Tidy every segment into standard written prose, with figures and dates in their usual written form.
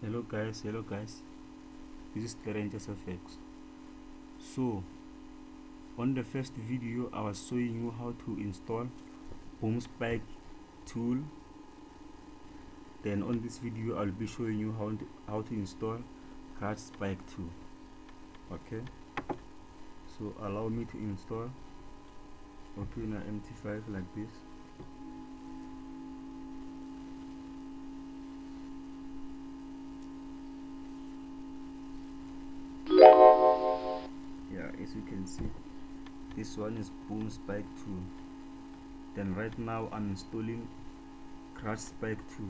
Hello guys, this is the Rangers FX. So on the first video I was showing you how to install boom spike tool. Then on this video I'll be showing you how to install crash spike tool. Okay, so allow me to install. Open an empty file like this. Yeah, as you can see, this one is boom spike tool. Then right now I'm installing crash spike tool.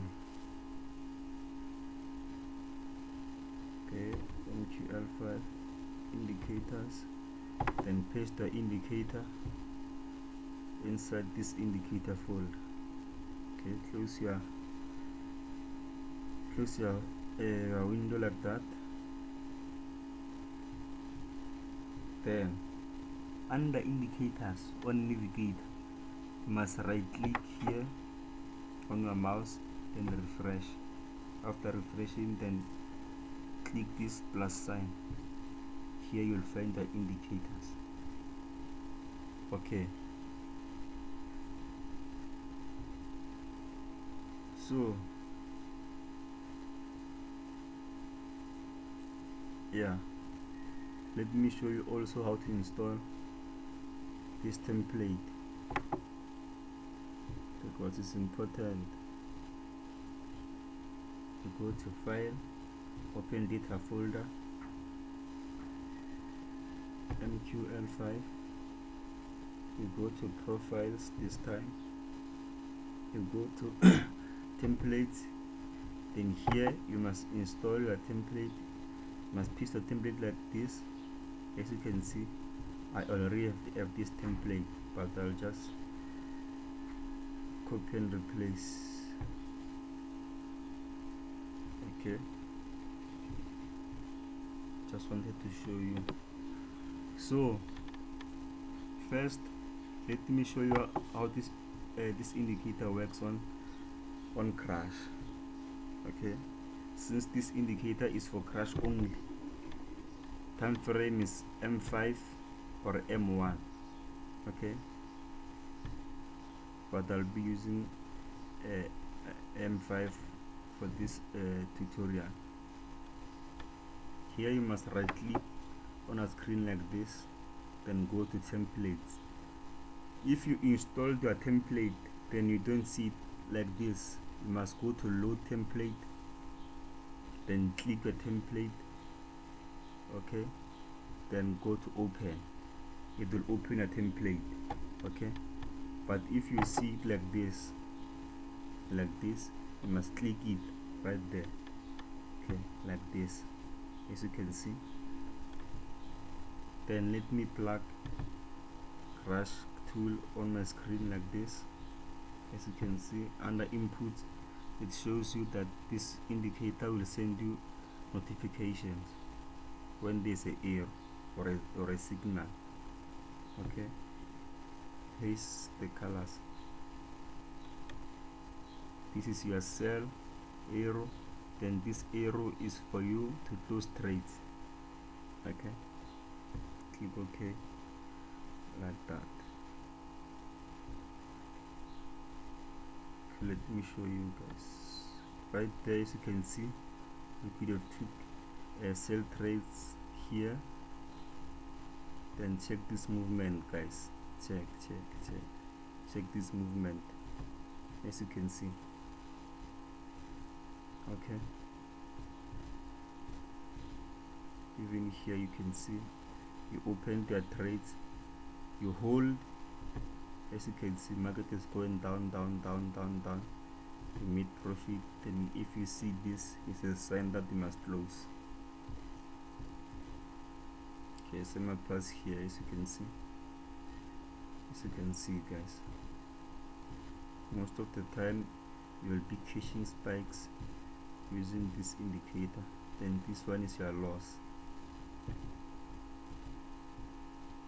Okay, MQL5 indicators, then paste the indicator inside this indicator folder. Okay, close your window like that. Then under indicators on navigator, you must right click here on your mouse, then refresh. After refreshing, then click this plus sign. Here you'll find the indicators. Okay, so yeah, let me show you also how to install this template, because it's important. You go to file, open data folder, MQL5, you go to profiles this time, you go to templates, then here you must install your template. You must paste the template like this. As you can see, I already have this template, but I'll just copy and replace. Okay, just wanted to show you. So first, let me show you how this indicator works on crash. Okay, since this indicator is for crash only, time frame is M5 or M1. Okay, but I'll be using M5 for this tutorial. Here you must right click on a screen like this, then go to templates. If you installed your template, then you don't see it like this. You must go to load template, then click your template. Okay, then go to open. It will open a template. Okay, but if you see it like this, you must click it right there. Okay, like this, as you can see. Then let me plug crash tool on my screen like this. As you can see, under input it shows you that this indicator will send you notifications when there's an error or a signal. Okay, here's the colors. This is your cell arrow, then this arrow is for you to close trades. Okay, click OK like that. Okay, let me show you guys. Right there, as you can see, we could have took cell trades here. Then check this movement, guys. Check this movement, as you can see. Okay, even here you can see, you open their trades, you hold. As you can see, market is going down, you made profit. Then if you see this, it's a sign that you must close. Okay, semi plus here, as you can see guys, most of the time you will be catching spikes using this indicator. Then this one is your loss.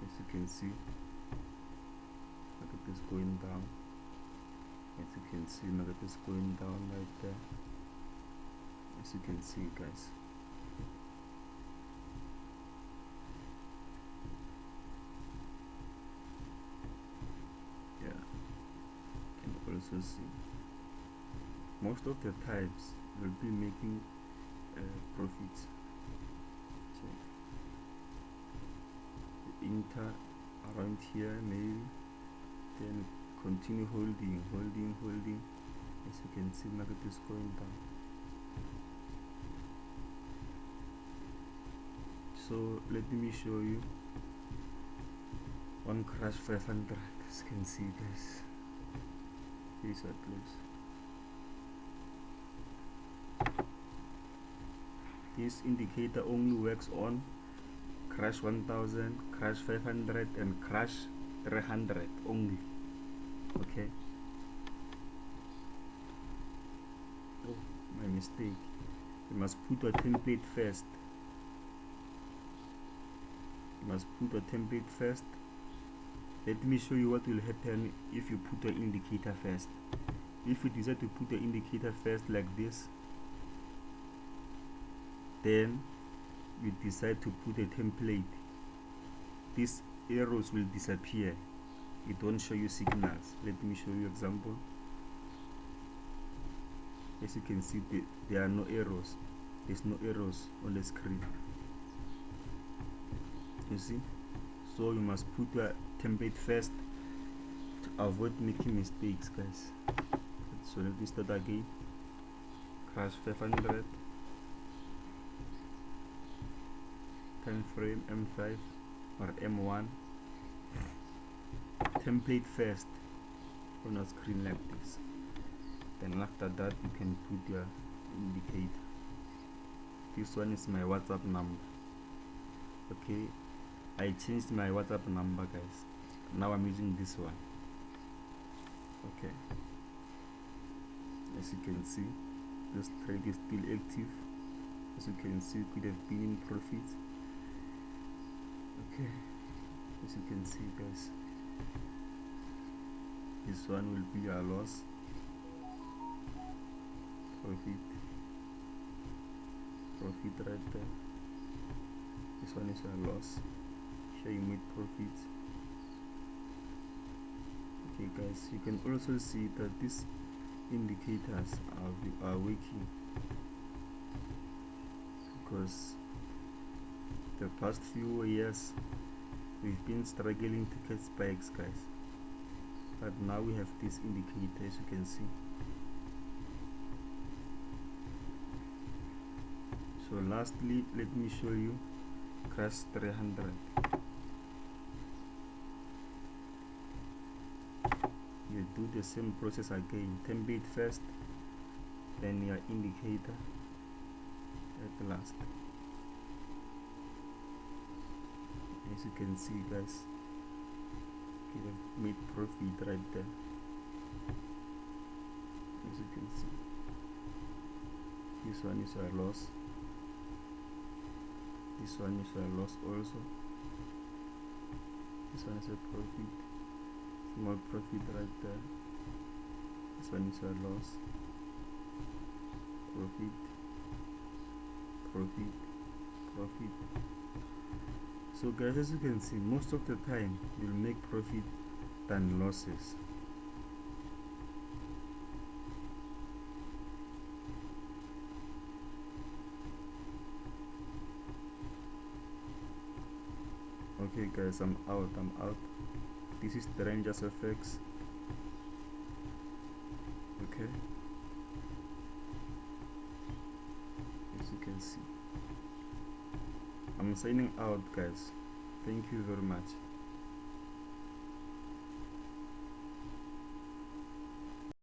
As you can see, market is going down. As you can see, market is going down right there. As as you can see, guys. Yeah, you can also see most of the types will be making profits. Check the inter around here maybe, then continue holding, as you can see market is going down. So let me show you one crash 500, as you can see, guys. These are close. This indicator only works on crash 1000, crash 500 and crash 300 only. Okay. Oh, my mistake. You must put a template first. Let me show you what will happen if you put the indicator first. If you decide to put the indicator first like this, then you decide to put a template, these arrows will disappear. It won't show you signals. Let me show you example. As you can see, there are no arrows. There's no arrows on the screen. You see? So you must put your template first to avoid making mistakes, guys. So let me start again. Crash 500, time frame M5 or M1, template first on a screen like this. Then after that you can put your indicator. This one is my WhatsApp number. Okay, I changed my WhatsApp number, guys. Now I'm using this one. Okay, as you can see, this trade is still active. As you can see, could have been in profit. Okay, as you can see, guys, this one will be a loss. Profit right there. This one is a loss. Here you made profit. Okay, guys, you can also see that these indicators are working, because the past few years we've been struggling to catch spikes, guys, but now we have this indicator, as you can see. So lastly, let me show you crash 300. You do the same process again. Template first, then your indicator at last. As you can see, guys, you have made profit right there. As you can see, this one is a loss. This one is a loss also. This one is a profit. Small profit right there. This one is a loss. Profit. So guys, as you can see, most of the time you'll make profit than losses. Okay guys, I'm out. This is the Rangers FX. Okay, as you can see, I'm signing out, guys. Thank you very much.